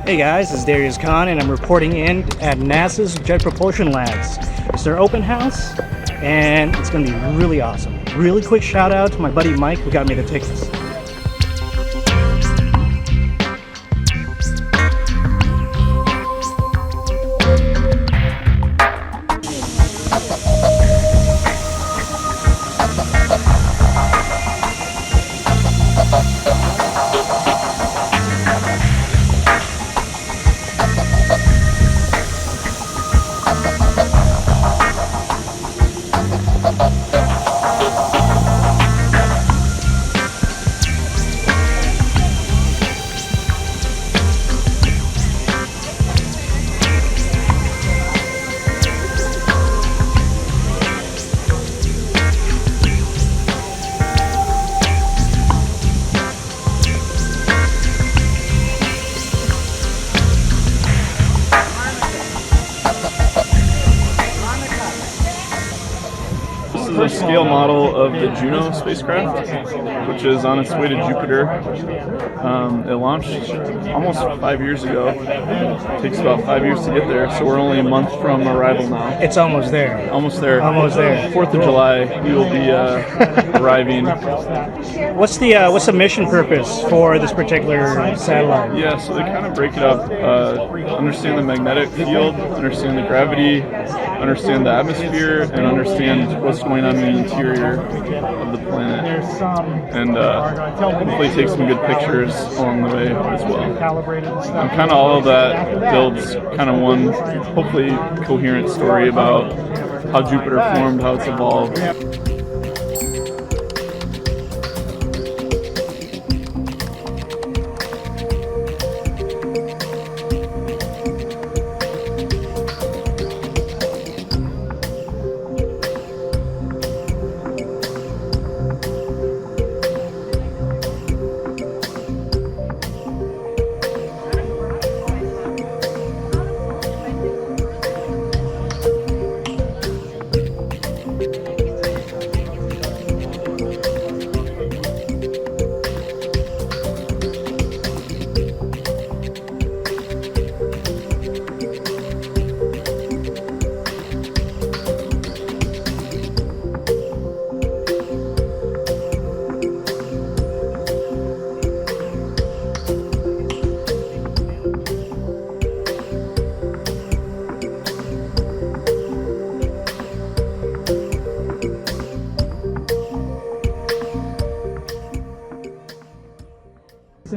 Hey guys, this is Darius Khan and I'm reporting in at NASA's Jet Propulsion Labs. It's their open house and it's going to be really awesome. Really quick shout out to my buddy Mike who got me the tickets. This is a scale model of the Juno spacecraft, which is on its way to Jupiter. It launched almost 5 years ago. It takes about 5 years to get there, so we're only a month from arrival now. It's almost there. Almost there. Almost there. 4th of July, we will be arriving. What's the mission purpose for this particular satellite? Yeah, so they kind of break it up. Understand the magnetic field, understand the gravity, understand the atmosphere, and understand what's going on in the interior of the planet, and hopefully take some good pictures along the way as well. And kind of all of that builds kind of one, hopefully, coherent story about how Jupiter formed, how it's evolved.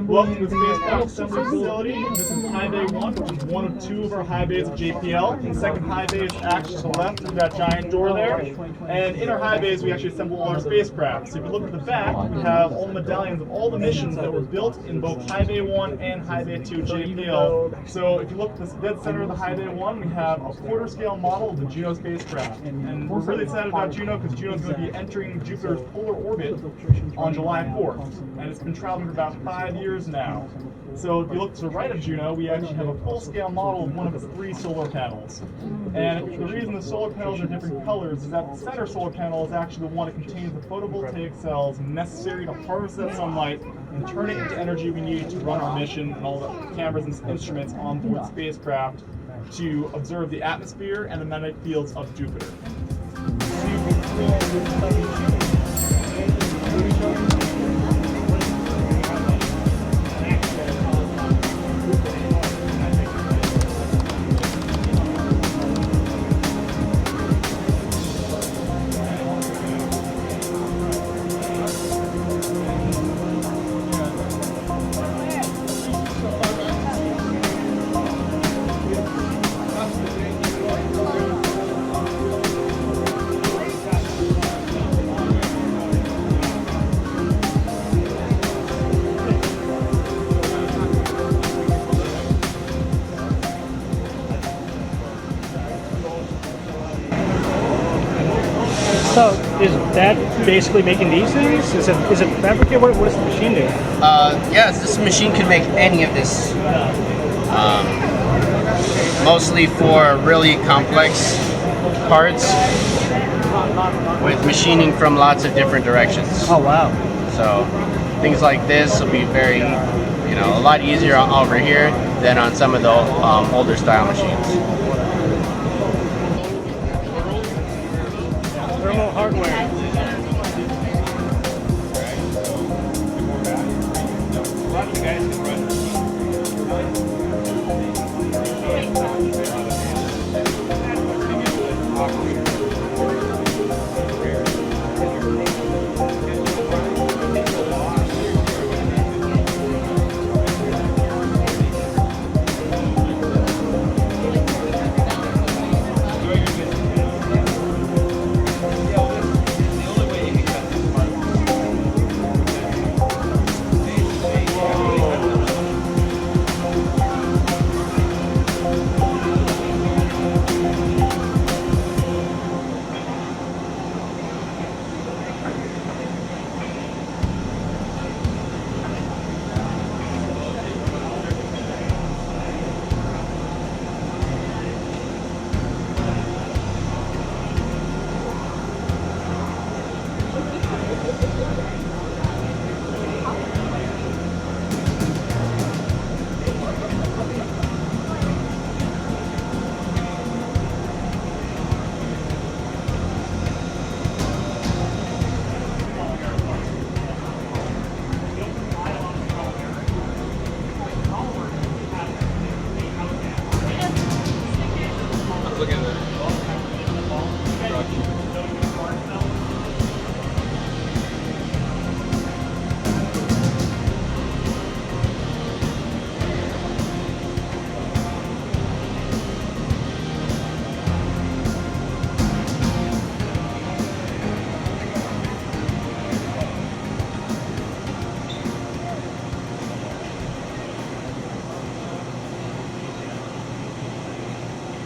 Welcome to the spacecraft assembly facility. This is high bay 1, which is one of 2 of our high bays of JPL. The second high bay is actually to the left through that giant door there. And in our high bays, we actually assemble all our spacecraft. So if you look at the back, we have all the medallions of all the missions that were built in both high bay 1 and high bay 2 JPL. So if you look at the dead center of the high bay 1, we have a quarter scale model of the Juno spacecraft. And we're really excited about Juno because Juno is going to be entering Jupiter's polar orbit on July 4th. And it's been traveling for about 5 years now. So if you look to the right of Juno, we actually have a full-scale model of one of its 3 solar panels. And the reason the solar panels are different colors is that the center solar panel is actually the one that contains the photovoltaic cells necessary to harvest that sunlight and turn it into energy we need to run our mission and all the cameras and instruments on board the spacecraft to observe the atmosphere and the magnetic fields of Jupiter. So is that basically making these things? Is it fabricated? What does the machine do? Yes, this machine can make any of this. Mostly for really complex parts with machining from lots of different directions. Oh wow. So things like this will be very, a lot easier over here. than on some of the older style machines. Thermal hardware.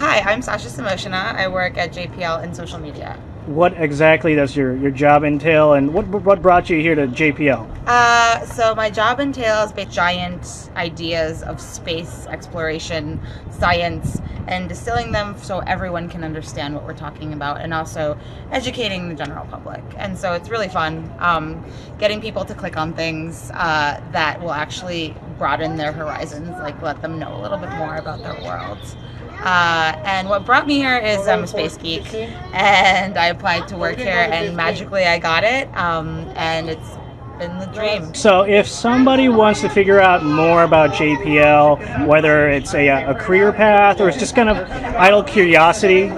Hi, I'm Sasha Samoshina. I work at JPL in social media. What exactly does your job entail, and what brought you here to JPL? So my job entails giant ideas of space exploration, science, and distilling them so everyone can understand what we're talking about, and also educating the general public. And so it's really fun getting people to click on things that will actually broaden their horizons, like let them know a little bit more about their world. And what brought me here is I'm a space geek, and I applied to work here, and magically I got it, and it's been the dream. So if somebody wants to figure out more about JPL, whether it's a career path or it's just kind of idle curiosity,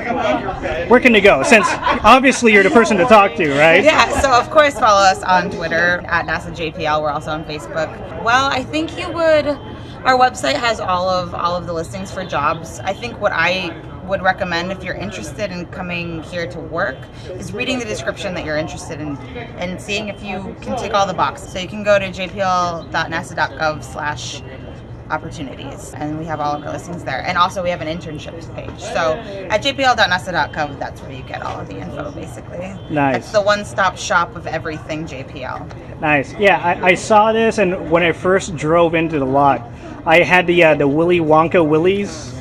where can they go? Since obviously you're the person to talk to, right? Yeah, so of course follow us on Twitter at NASA.GOV. We're also on Facebook. Well, I think you would. Our website has all of the listings for jobs. I think what I would recommend if you're interested in coming here to work is reading the description that you're interested in and seeing if you can tick all the boxes. So you can go to JPL.NASA.GOV/opportunities, and we have all of our listings there. And also we have an internships page. So at JPL.NASA.GOV, that's where you get all of the info, basically. Nice. It's the one-stop shop of everything JPL. Nice. Yeah, I saw this, and when I first drove into the lot, I had the Willy Wonka Willies,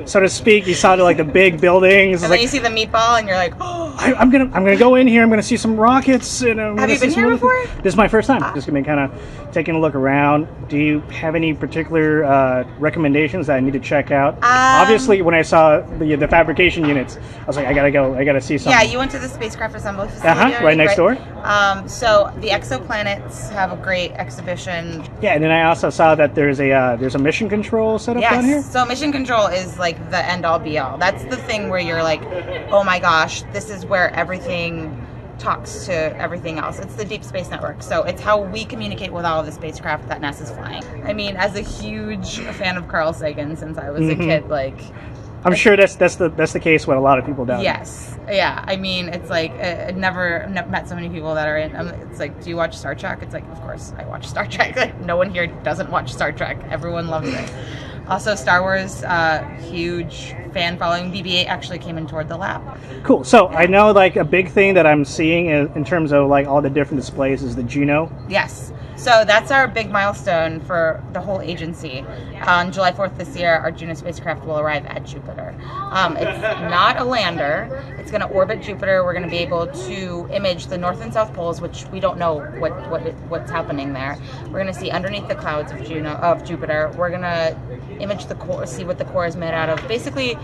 so to speak. You saw the big buildings. And then you see the meatball, and you're like, oh. I'm gonna go in here. I'm gonna see some rockets. And Have you been here before? This is my first time. Just gonna be kind of taking a look around. Do you have any particular recommendations that I need to check out? Obviously, when I saw the fabrication units, I was like, I gotta see something. Yeah, you went to the spacecraft assembly facility. Right next door. So the exoplanets have a great exhibition. Yeah, and then I also saw that there's a mission control setup down here. Yes. So mission control is like the end all be all. That's the thing where you're like, oh my gosh, this is where everything talks to everything else. It's the Deep Space Network. So it's how we communicate with all of the spacecraft that NASA's flying. I mean, as a huge fan of Carl Sagan since I was a kid, I'm sure that's the case with a lot of people down there. Yes. Yeah. I mean, it's like I never met so many people that are in. It's like, do you watch Star Trek? It's like, of course I watch Star Trek. Like, no one here doesn't watch Star Trek. Everyone loves it. Also, Star Wars, huge fan following. BB-8 actually came and toured the lab. Cool. So I know a big thing that I'm seeing in terms of all the different displays is the Juno. Yes. So that's our big milestone for the whole agency. On July 4th this year, our Juno spacecraft will arrive at Jupiter. It's not a lander. It's going to orbit Jupiter. We're going to be able to image the north and south poles, which we don't know what's happening there. We're going to see underneath the clouds of Jupiter. We're going to image the core, see what the core is made out of. Basically,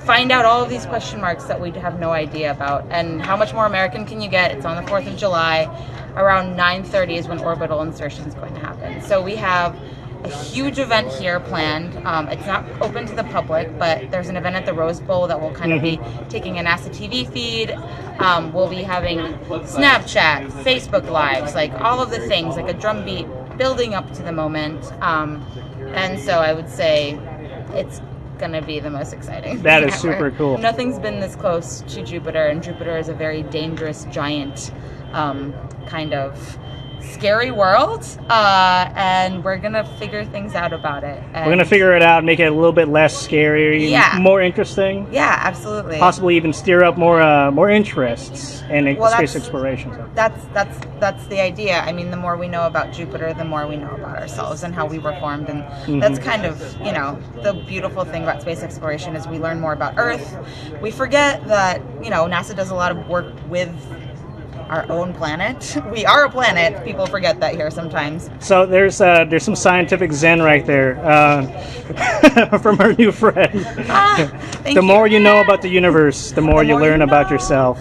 find out all of these question marks that we have no idea about. And how much more American can you get? It's on the 4th of July. Around 9:30 is when orbital insertion is going to happen. So we have a huge event here planned. It's not open to the public, but there's an event at the Rose Bowl that will kind of be taking a NASA TV feed. We'll be having Snapchat, Facebook Lives, like all of the things, like a drumbeat building up to the moment. And so I would say it's gonna be the most exciting. That is super cool. Nothing's been this close to Jupiter, and Jupiter is a very dangerous giant, kind of scary world, and we're gonna figure things out about it. And we're gonna figure it out, make it a little bit less scary, Yeah. more interesting. Yeah, absolutely. Possibly even steer up more interests in Well, space that's- exploration. That's the idea. I mean, the more we know about Jupiter, the more we know about ourselves and how we were formed, and that's kind of, the beautiful thing about space exploration is we learn more about Earth. We forget that, NASA does a lot of work with our own planet. We are a planet. People forget that here sometimes. So there's some scientific zen right there from our new friend. Thank The you. more you know about the universe, the more you learn about yourself.